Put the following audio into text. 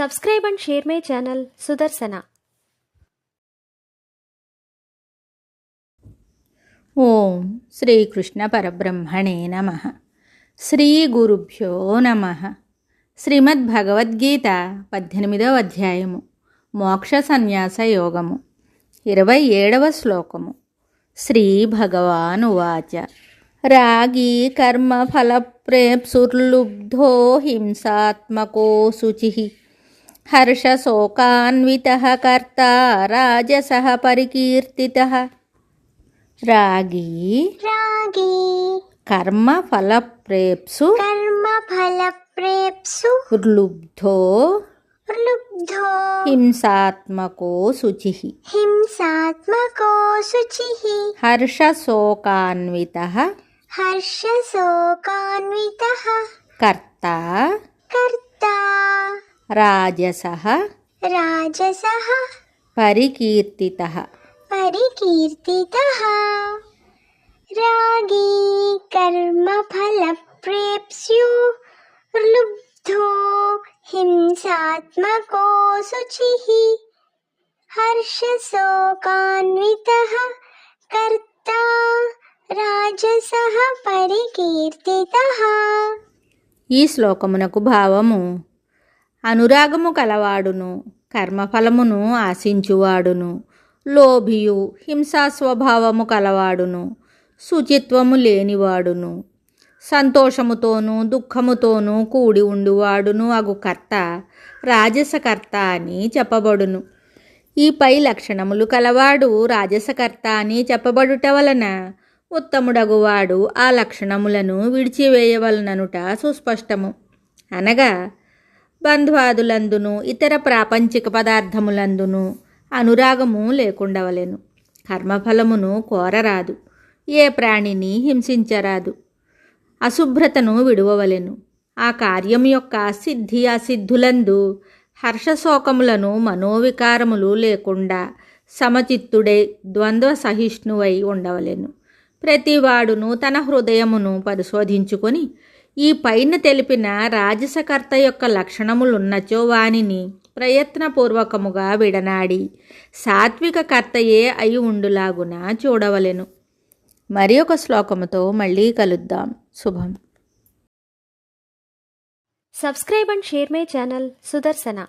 Subscribe and share my channel Sudarsana. ఓం శ్రీకృష్ణ పరబ్రహ్మణే నమః. శ్రీ గురుభ్యో నమః. శ్రీమద్భగవద్గీత 18వ అధ్యాయము మోక్ష సన్యాస యోగము 27వ శ్లోకము. శ్రీ భగవానువాచ రాగీ కర్మ ఫలప్రేప్సుర్లుబ్ధో హింసాత్మకో శుచిః హర్షశోకాన్వితః కర్తా రాజసః పరికీర్తితః. రాగి కర్మ ఫలప్రేప్సు లుబ్ధో హింసాత్మకో శుచిః హర్షశోకాన్వితః కర్తా రాజసః పరికీర్తితః. రాగీ కర్మ ఫలప్రేప్స్యుర్లుబ్ధో హింసాత్మకో శుచిః హర్షశోకాన్వితః కర్తా రాజసః పరికీర్తితః. ఈ శ్లోకమునకు భావము: అనురాగము కలవాడును, కర్మఫలమును ఆశించువాడును, లోభియు, హింసా స్వభావము కలవాడును, శుచిత్వము లేనివాడును, సంతోషముతోనూ దుఃఖముతోనూ కూడి ఉండువాడును అగు కర్త రాజసకర్త అని చెప్పబడును. ఈ పై లక్షణములు కలవాడు రాజసకర్త అని చెప్పబడుట వలన ఉత్తముడగువాడు ఆ లక్షణములను విడిచివేయవలననుట సుస్పష్టము. అనగా బంధ్వాదులందును ఇతర ప్రాపంచిక పదార్థములందును అనురాగము లేకుండవలెను. కర్మఫలమును కోరరాదు, ఏ ప్రాణిని హింసించరాదు, అశుభ్రతను విడువవలెను. ఆ కార్యం యొక్క సిద్ధి అసిద్ధులందు హర్షశోకములను మనోవికారములు లేకుండా సమచిత్తుడై ద్వంద్వ సహిష్ణువై ఉండవలెను. ప్రతివాడును తన హృదయమును పరిశోధించుకొని ఈ పైన తెలిపిన రాజసకర్త యొక్క లక్షణములున్నచో వానిని ప్రయత్నపూర్వకముగా విడనాడి సాత్విక కర్తయే అయి ఉండులాగున చూడవలెను. మరి ఒక శ్లోకముతో మళ్ళీ కలుద్దాం. శుభం. Subscribe and share my channel Sudarsana.